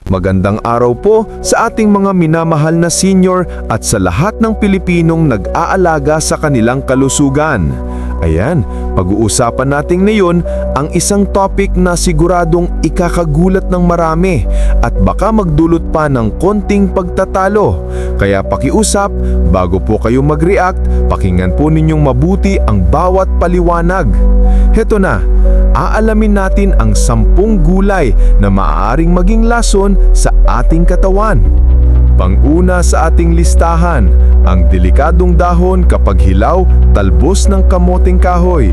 Magandang araw po sa ating mga minamahal na senior at sa lahat ng Pilipinong nag-aalaga sa kanilang kalusugan. Ayan, pag-uusapan natin ngayon ang isang topic na siguradong ikakagulat ng marami at baka magdulot pa ng konting pagtatalo. Kaya pakiusap, bago po kayo mag-react, pakinggan po ninyong mabuti ang bawat paliwanag. Heto na, aalamin natin ang 10 gulay na maaaring maging lason sa ating katawan. Pang-una sa ating listahan, ang delikadong dahon kapag hilaw, talbos ng kamoting kahoy.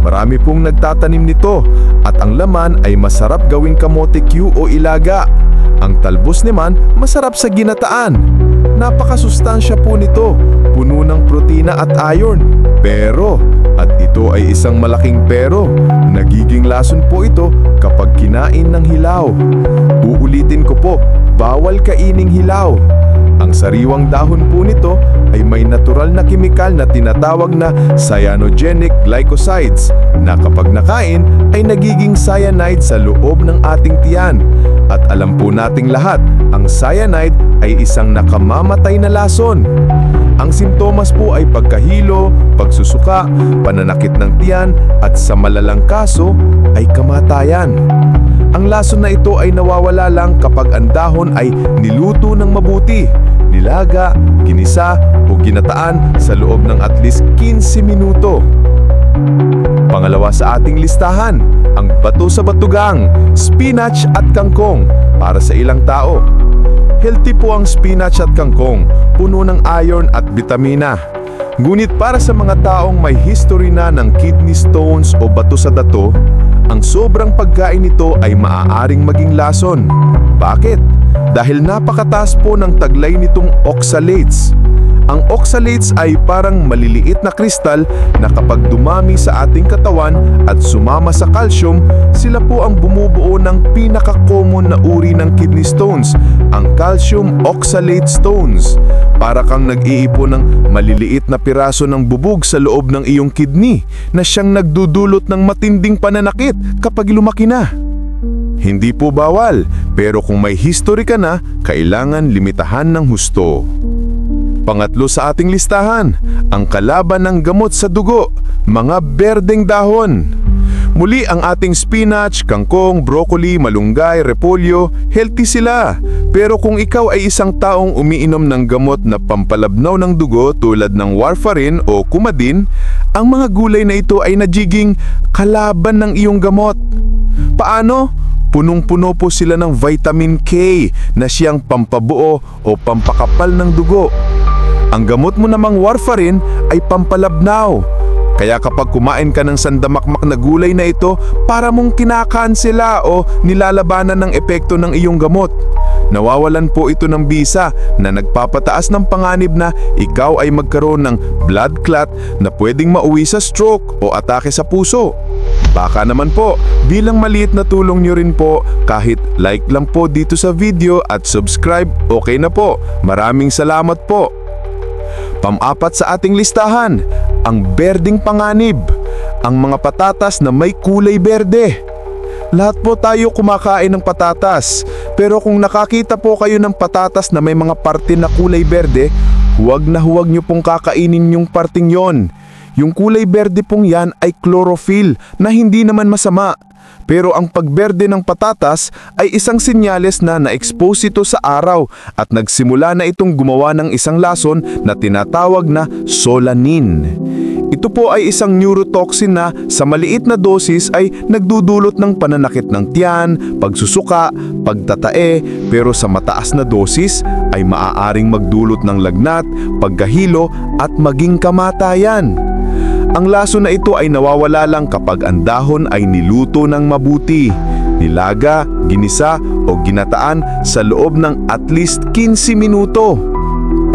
Marami pong nagtatanim nito at ang laman ay masarap gawing kamote Q o ilaga. Ang talbos naman masarap sa ginataan. Napakasustansya po nito, puno ng protina at iron. Pero, at ito ay isang malaking pero, nagiging lason po ito kapag kinain ng hilaw. Uulitin ko po, bawal kaining hilaw. Ang sariwang dahon po nito ay may natural na kemikal na tinatawag na cyanogenic glycosides na kapag nakain ay nagiging cyanide sa loob ng ating tiyan. At alam po nating lahat, ang cyanide ay isang nakamamatay na lason. Ang simptomas po ay pagkahilo, pagsusuka, pananakit ng tiyan at sa malalang kaso ay kamatayan. Ang lason na ito ay nawawala lang kapag ang dahon ay niluto ng mabuti, nilaga, ginisa o ginataan sa loob ng at least 15 minuto. Pangalawa sa ating listahan, ang bato sa batugang, spinach at kangkong para sa ilang tao. Healthy po ang spinach at kangkong, puno ng iron at bitamina. Ngunit para sa mga taong may history na ng kidney stones o bato sa dato, ang sobrang pagkain nito ay maaaring maging lason. Bakit? Dahil napakataas po ng taglay nitong oxalates. Ang oxalates ay parang maliliit na kristal na kapag dumami sa ating katawan at sumama sa calcium, sila po ang bumubuo ng pinaka-common na uri ng kidney stones, ang calcium oxalate stones. Para kang nag-iipon ng maliliit na piraso ng bubog sa loob ng iyong kidney na siyang nagdudulot ng matinding pananakit kapag lumaki na. Hindi po bawal, pero kung may history ka na, kailangan limitahan ng husto. Pangatlo sa ating listahan, ang kalaban ng gamot sa dugo, mga berdeng dahon. Muli ang ating spinach, kangkong, broccoli, malunggay, repolyo, healthy sila. Pero kung ikaw ay isang taong umiinom ng gamot na pampalabnaw ng dugo tulad ng warfarin o Coumadin, ang mga gulay na ito ay nagiging kalaban ng iyong gamot. Paano? Punong-puno po sila ng vitamin K na siyang pampabuo o pampakapal ng dugo. Ang gamot mo namang warfarin ay pampalabnaw. Kaya kapag kumain ka ng sandamakmak na gulay na ito, para mong kinakansela o nilalabanan ng epekto ng iyong gamot. Nawawalan po ito ng bisa na nagpapataas ng panganib na ikaw ay magkaroon ng blood clot na pwedeng mauwi sa stroke o atake sa puso. Baka naman po, bilang maliit na tulong nyo rin po, kahit like lang po dito sa video at subscribe, okay na po. Maraming salamat po. Pang-apat sa ating listahan, ang berdeng panganib, ang mga patatas na may kulay berde. Lahat po tayo kumakain ng patatas, pero kung nakakita po kayo ng patatas na may mga parte na kulay berde, huwag na huwag nyo pong kakainin yung parting yon. Yung kulay berde pong yan ay chlorophyll na hindi naman masama. Pero ang pagberde ng patatas ay isang senyales na na-expose ito sa araw at nagsimula na itong gumawa ng isang lason na tinatawag na solanin. Ito po ay isang neurotoxin na sa maliit na dosis ay nagdudulot ng pananakit ng tiyan, pagsusuka, pagtatae, pero sa mataas na dosis ay maaaring magdulot ng lagnat, pagkahilo at maging kamatayan. Ang lason na ito ay nawawala lang kapag ang dahon ay niluto ng mabuti, nilaga, ginisa o ginataan sa loob ng at least 15 minuto.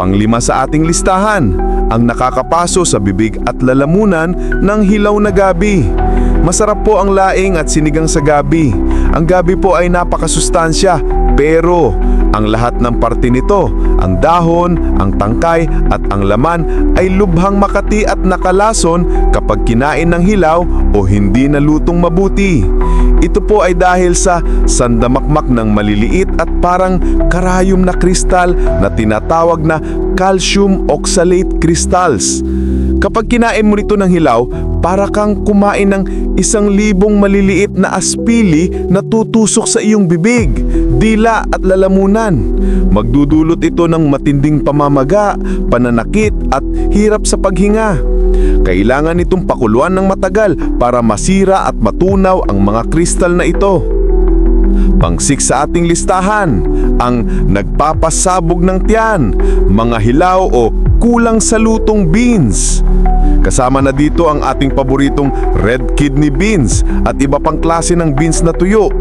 Panglima sa ating listahan, ang nakakapaso sa bibig at lalamunan ng hilaw na gabi. Masarap po ang laing at sinigang sa gabi. Ang gabi po ay napakasustansya, pero ang lahat ng parte nito, ang dahon, ang tangkay at ang laman ay lubhang makati at nakalason kapag kinain ng hilaw o hindi nalutong mabuti. Ito po ay dahil sa sandamakmak ng maliliit at parang karayom na kristal na tinatawag na calcium oxalate crystals. Kapag kinain mo nito ng hilaw, para kang kumain ng 1,000 maliliit na aspili na tutusok sa iyong bibig, dila at lalamunan. Magdudulot ito ng matinding pamamaga, pananakit at hirap sa paghinga. Kailangan itong pakuluan ng matagal para masira at matunaw ang mga kristal na ito. Pang-6 sa ating listahan, ang nagpapasabog ng tiyan, mga hilaw o kulang sa lutong beans. Kasama na dito ang ating paboritong red kidney beans at iba pang klase ng beans na tuyo.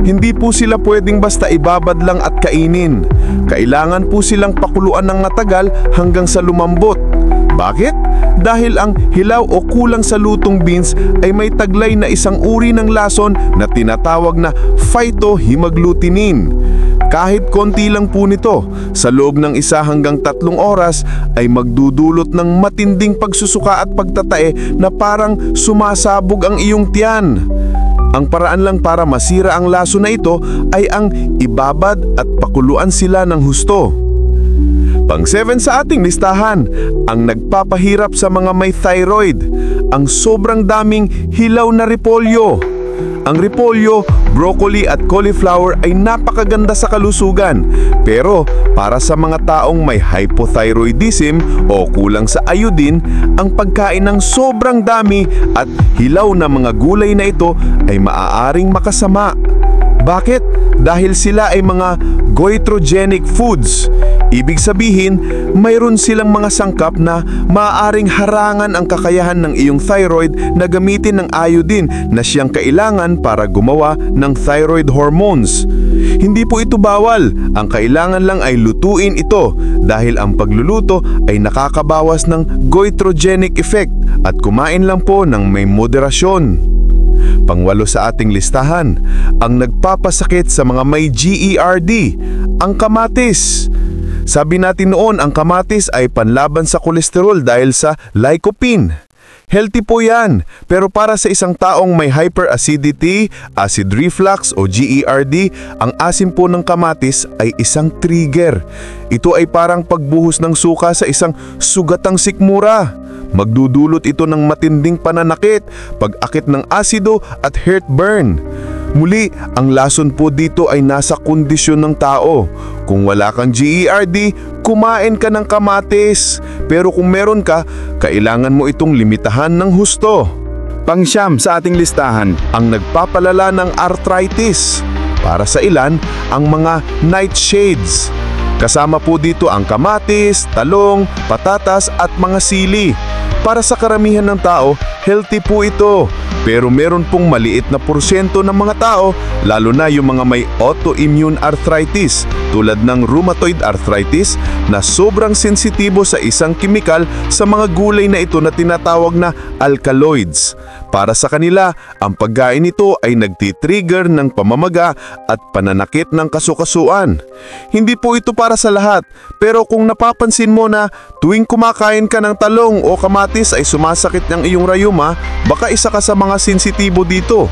Hindi po sila pwedeng basta ibabad lang at kainin. Kailangan po silang pakuluan ng matagal hanggang sa lumambot. Bakit? Dahil ang hilaw o kulang sa lutong beans ay may taglay na isang uri ng lason na tinatawag na phytohemagglutinin. Kahit konti lang po nito, sa loob ng 1 hanggang 3 oras ay magdudulot ng matinding pagsusuka at pagtatae na parang sumasabog ang iyong tiyan. Ang paraan lang para masira ang laso na ito ay ang ibabad at pakuluan sila ng husto. Pang-7 sa ating listahan, ang nagpapahirap sa mga may thyroid, ang sobrang daming hilaw na repolyo. Ang repolyo, broccoli at cauliflower ay napakaganda sa kalusugan. Pero para sa mga taong may hypothyroidism o kulang sa iodine, ang pagkain ng sobrang dami at hilaw na mga gulay na ito ay maaaring makasama. Bakit? Dahil sila ay mga goitrogenic foods. Ibig sabihin, mayroon silang mga sangkap na maaaring harangan ang kakayahan ng iyong thyroid na gamitin ng iodine na siyang kailangan para gumawa ng thyroid hormones. Hindi po ito bawal, ang kailangan lang ay lutuin ito dahil ang pagluluto ay nakakabawas ng goitrogenic effect at kumain lang po ng may moderasyon. Pang-8 sa ating listahan, ang nagpapasakit sa mga may GERD, ang kamatis. Sabi natin noon, ang kamatis ay panlaban sa kolesterol dahil sa lycopene. Healthy po yan, pero para sa isang taong may hyperacidity, acid reflux o GERD, ang asim po ng kamatis ay isang trigger. Ito ay parang pagbuhos ng suka sa isang sugatang sikmura. Magdudulot ito ng matinding pananakit, pag-akit ng asido at heartburn. Muli, ang lason po dito ay nasa kondisyon ng tao. Kung wala kang GERD, kumain ka ng kamatis. Pero kung meron ka, kailangan mo itong limitahan ng husto. Pang-9 sa ating listahan, Ang nagpapalala ng arthritis. Para sa ilan, ang mga nightshades. Kasama po dito ang kamatis, talong, patatas at mga sili. Para sa karamihan ng tao, healthy po ito. Pero meron pong maliit na porsyento ng mga tao, lalo na yung mga may autoimmune arthritis tulad ng rheumatoid arthritis na sobrang sensitibo sa isang kemikal sa mga gulay na ito na tinatawag na alkaloids. Para sa kanila, ang pagkain nito ay nagtitrigger ng pamamaga at pananakit ng kasukasuan. Hindi po ito para sa lahat, pero kung napapansin mo na tuwing kumakain ka ng talong o kamatis ay sumasakit ng iyong rayuma, baka isa ka sa mga sensitibo dito.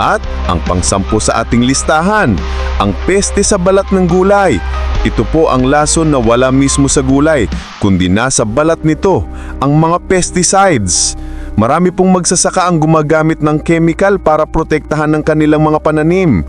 At ang pang-10 sa ating listahan, ang peste sa balat ng gulay. Ito po ang lason na wala mismo sa gulay, kundi nasa balat nito, ang mga pesticides. Marami pong magsasaka ang gumagamit ng chemical para protektahan ng kanilang mga pananim.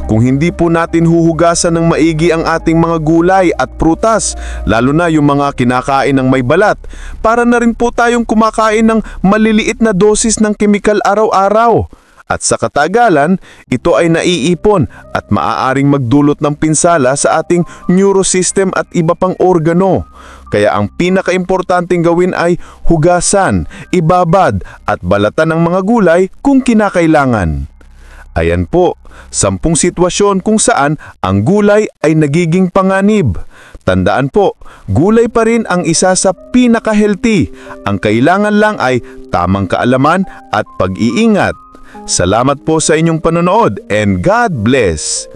Kung hindi po natin huhugasan ng maigi ang ating mga gulay at prutas, lalo na yung mga kinakain ng may balat, para na rin po tayong kumakain ng maliliit na dosis ng chemical araw-araw. At sa katagalan, ito ay naiipon at maaaring magdulot ng pinsala sa ating neurosystem at iba pang organo. Kaya ang pinakaimportanteng gawin ay hugasan, ibabad at balatan ng mga gulay kung kinakailangan. Ayan po, 10 sitwasyon kung saan ang gulay ay nagiging panganib. Tandaan po, gulay pa rin ang isa sa pinaka-healthy. Ang kailangan lang ay tamang kaalaman at pag-iingat. Salamat po sa inyong panonood and God bless!